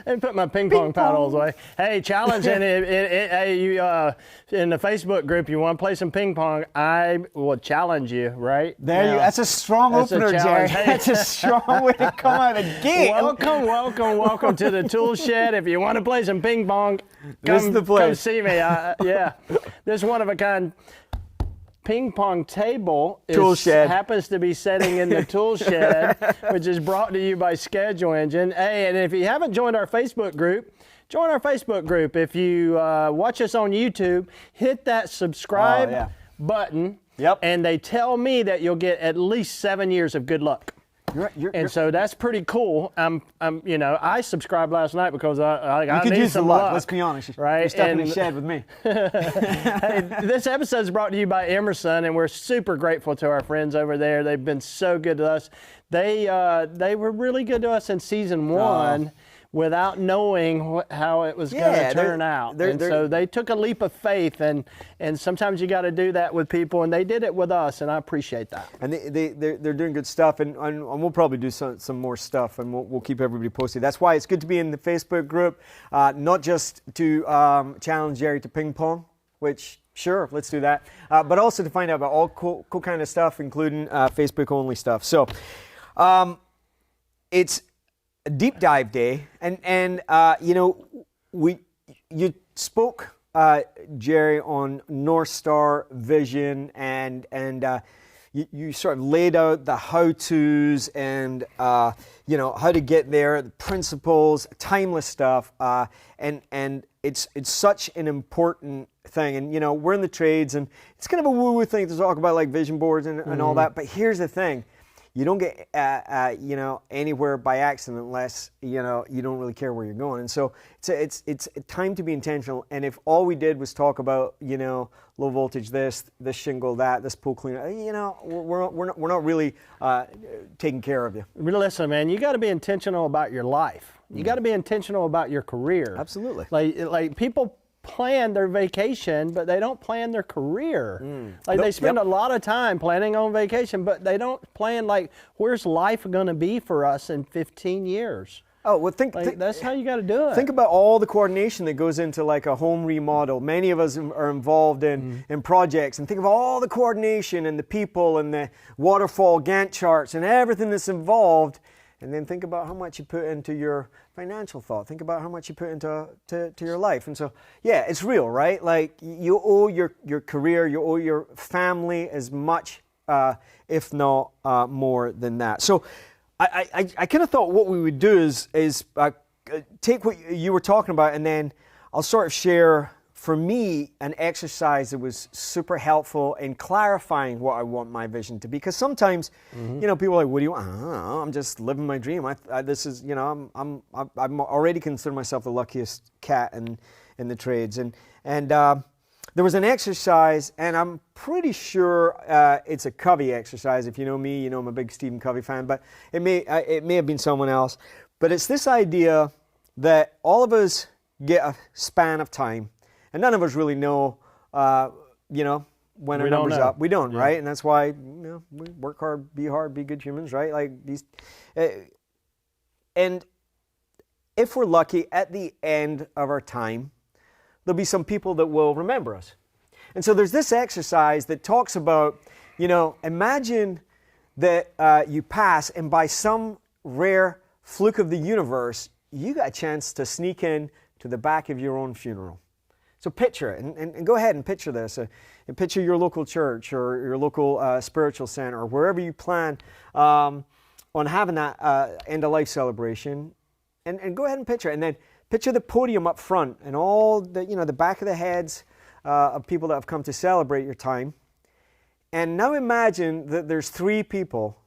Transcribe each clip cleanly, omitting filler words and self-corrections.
And put my ping pong paddles away. Hey, challenging! Hey, you in the Facebook group, you want to play some ping pong? I will challenge you right there. Now. That's a strong opener, Jerry. Hey. That's a strong way to come out of the gate. Welcome to the Toolshed. If you want to play some ping pong, come see me. Yeah, this one of a kind ping pong table happens to be sitting in the Toolshed, which is brought to you by Schedule Engine. Hey, and if you haven't joined our Facebook group, join our Facebook group. If you watch us on YouTube, hit that subscribe button. Yep. And they tell me that you'll get at least 7 years of good luck. So that's pretty cool. I subscribed last night because I could need use some luck. luck. Let's be honest. Right? You're stuck in the shed with me. Hey, this episode is brought to you by Emerson, and we're super grateful to our friends over there. They've been so good to us. They were really good to us in season 1. Without knowing how it was going to turn out. So they took a leap of faith, and sometimes you got to do that with people, and they did it with us, and I appreciate that. And they're doing good stuff, and we'll probably do some more stuff, and we'll keep everybody posted. That's why it's good to be in the Facebook group, not just to challenge Jerry to ping pong, which, sure, let's do that, but also to find out about all cool kind of stuff, including Facebook-only stuff. So it's deep dive day, and you spoke, Jerry, on North Star vision, and you sort of laid out the how-tos and how to get there, the principles, timeless stuff, and it's such an important thing. And we're in the trades, and it's kind of a woo-woo thing to talk about, like vision boards and all that. But here's the thing. You don't get anywhere by accident unless you don't really care where you're going. And so it's time to be intentional. And if all we did was talk about low voltage this shingle that, this pool cleaner, we're not really taking care of you. Listen, man, you got to be intentional about your life. You got to be intentional about your career. Absolutely. Like people plan their vacation, but they don't plan their career. They spend a lot of time planning on vacation, but they don't plan where's life going to be for us in 15 years. Oh, well, that's how you got to do it. Think about all the coordination that goes into a home remodel. Many of us are involved in projects, and think of all the coordination and the people and the waterfall Gantt charts and everything that's involved. And then think about how much you put into your financial thought. Think about how much you put into your life. And so, yeah, it's real, right? You owe your career, you owe your family as much, if not more than that. So I kind of thought what we would do is take what you were talking about, and then I'll sort of share, for me, an exercise that was super helpful in clarifying what I want my vision to be. Because sometimes, people are like, "What do you want?" I don't know. I'm just living my dream. I'm already consider myself the luckiest cat in the trades. And there was an exercise, and I'm pretty sure it's a Covey exercise. If you know me, I'm a big Stephen Covey fan. But it may have been someone else. But it's this idea that all of us get a span of time. And none of us really know, when our number's up. We don't, right? And that's why, we work hard, be good humans, right? And if we're lucky, at the end of our time, there'll be some people that will remember us. And so there's this exercise that talks about, imagine that you pass, and by some rare fluke of the universe, you got a chance to sneak in to the back of your own funeral. So picture it, and go ahead and picture this. And picture your local church or your local spiritual center, or wherever you plan on having that end-of-life celebration. And go ahead and picture it. And then picture the podium up front and all the back of the heads of people that have come to celebrate your time. And now imagine that there's 3 people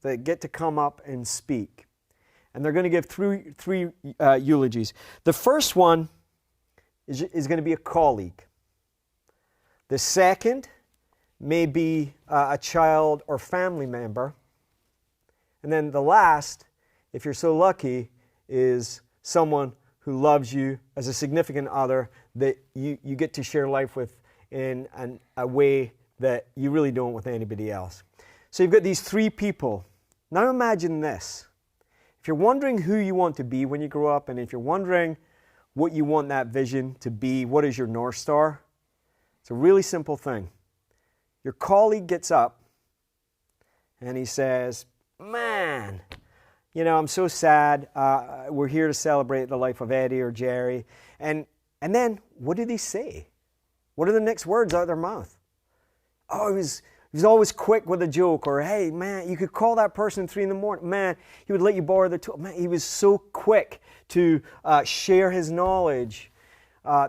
that get to come up and speak. And they're going to give three eulogies. The first one is going to be a colleague. The second may be a child or family member. And then the last, if you're so lucky, is someone who loves you as a significant other that you get to share life with in a way that you really don't with anybody else. So you've got these three people. Now imagine this. If you're wondering who you want to be when you grow up, and if you're wondering what you want that vision to be, what is your North Star? It's a really simple thing. Your colleague gets up and he says, man, I'm so sad. We're here to celebrate the life of Eddie or Jerry. And then, what do they say? What are the next words out of their mouth? Oh, he was always quick with a joke. Or, hey, man, you could call that person at 3 a.m. Man, he would let you borrow their tool. Man, he was so quick to share his knowledge.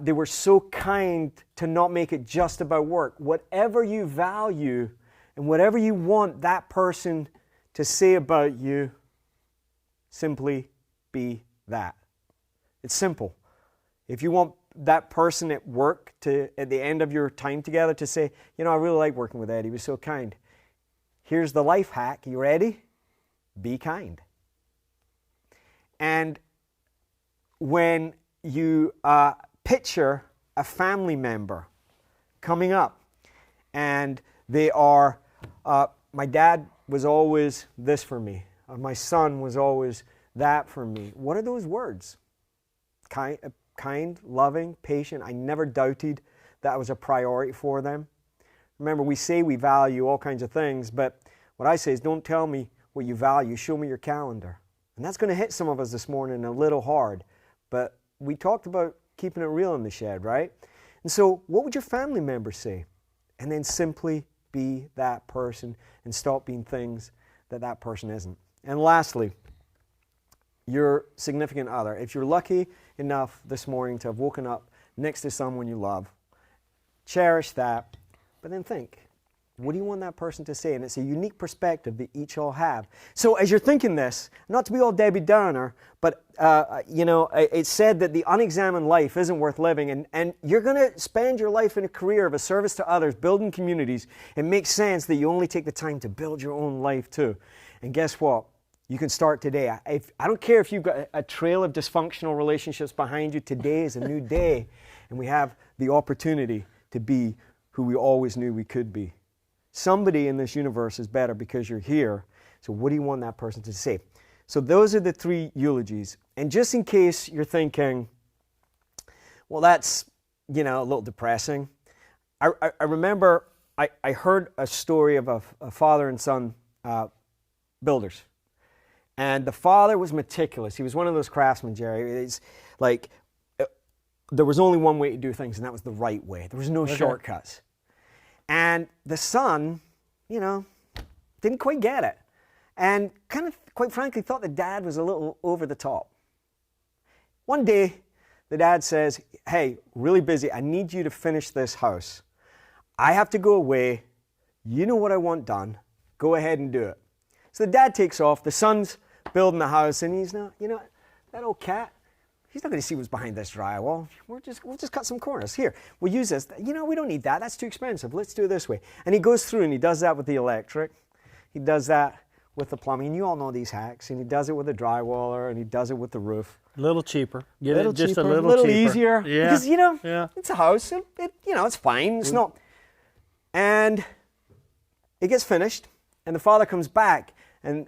They were so kind to not make it just about work. Whatever you value and whatever you want that person to say about you, simply be that. It's simple. If you want that person at work to, at the end of your time together, to say, I really like working with Ed. He was so kind. Here's the life hack. You ready? Be kind. And when you picture a family member coming up and they are, my dad was always this for me. My son was always that for me. What are those words? Kind, loving, patient. I never doubted that was a priority for them. Remember, we say we value all kinds of things, but what I say is don't tell me what you value, show me your calendar. And that's going to hit some of us this morning a little hard, but we talked about keeping it real in the shed, right? And so what would your family members say? And then simply be that person and stop being things that person isn't. And lastly, your significant other. If you're lucky enough this morning to have woken up next to someone you love, cherish that, but then think, what do you want that person to say? And it's a unique perspective that each all have. So as you're thinking this, not to be all Debbie Downer, but it's said that the unexamined life isn't worth living, and you're going to spend your life in a career of a service to others, building communities. It makes sense that you only take the time to build your own life too. And guess what? You can start today. I don't care if you've got a trail of dysfunctional relationships behind you. Today is a new day, and we have the opportunity to be who we always knew we could be. Somebody in this universe is better because you're here. So what do you want that person to say? So those are the three eulogies. And just in case you're thinking, well, that's, a little depressing. I remember I heard a story of a father and son builders. And the father was meticulous. He was one of those craftsmen, Jerry. It's like there was only one way to do things, and that was the right way. There was no shortcuts. And the son, didn't quite get it. And kind of, quite frankly, thought the dad was a little over the top. One day, the dad says, hey, really busy. I need you to finish this house. I have to go away. You know what I want done. Go ahead and do it. So the dad takes off. The son's building the house, and he's not, that old cat, he's not going to see what's behind this drywall. We'll just cut some corners. Here, we'll use this. We don't need that. That's too expensive. Let's do it this way. And he goes through, and he does that with the electric. He does that with the plumbing. And you all know these hacks. And he does it with the drywaller, and he does it with the roof. A little cheaper. Get it just a little cheaper. Easier. Yeah. Because, it's a house. It's fine. It's not. And it gets finished, and the father comes back. And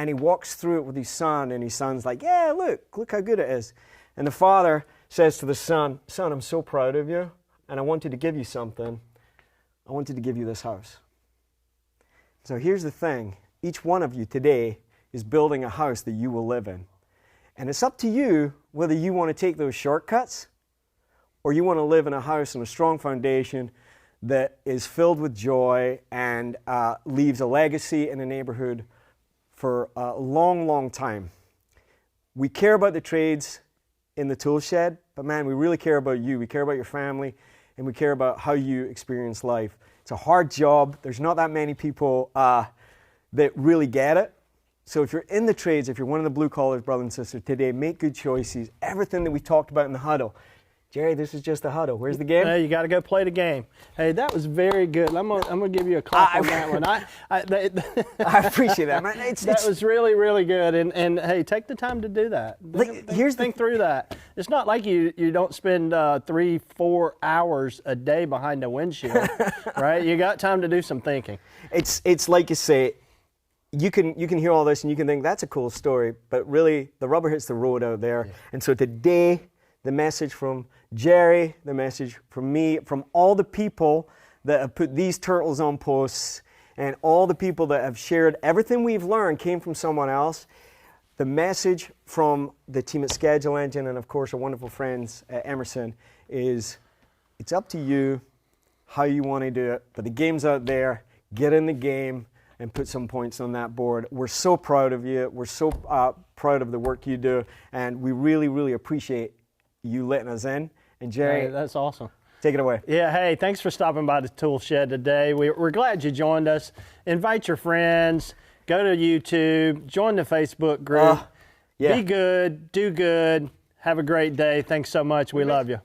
he walks through it with his son, and his son's like, yeah, look how good it is. And the father says to the son, I'm so proud of you, and I wanted to give you something. I wanted to give you this house. So here's the thing. Each one of you today is building a house that you will live in. And it's up to you whether you want to take those shortcuts or you want to live in a house on a strong foundation that is filled with joy and leaves a legacy in a neighborhood for a long, long time. We care about the trades in the tool shed, but man, we really care about you. We care about your family, and we care about how you experience life. It's a hard job. There's not that many people that really get it. So if you're in the trades, if you're one of the blue collars, brother and sister, today, make good choices. Everything that we talked about in the huddle, Jerry, this is just a huddle. Where's the game? Hey, you got to go play the game. Hey, that was very good. I'm gonna give you a clap on that one. I appreciate that, man. That was really, really good. And hey, take the time to do that. Think through that. It's not like you don't spend 3-4 hours a day behind a windshield, right? You got time to do some thinking. It's like you say. You can hear all this and you can think that's a cool story, but really the rubber hits the road out there. Yeah. And so today, the message from Jerry, the message from me, from all the people that have put these turtles on posts, and all the people that have shared everything we've learned came from someone else. The message from the team at Schedule Engine and of course our wonderful friends at Emerson is it's up to you how you want to do it, but the game's out there. Get in the game and put some points on that board. We're so proud of you. We're so proud of the work you do, and we really, really appreciate you letting us in. And Jerry, hey, that's awesome. Take it away. Yeah, hey, thanks for stopping by the Toolshed today. We're glad you joined us. Invite your friends, go to YouTube, join the Facebook group. Yeah. Be good, do good, have a great day. Thanks so much. We love you.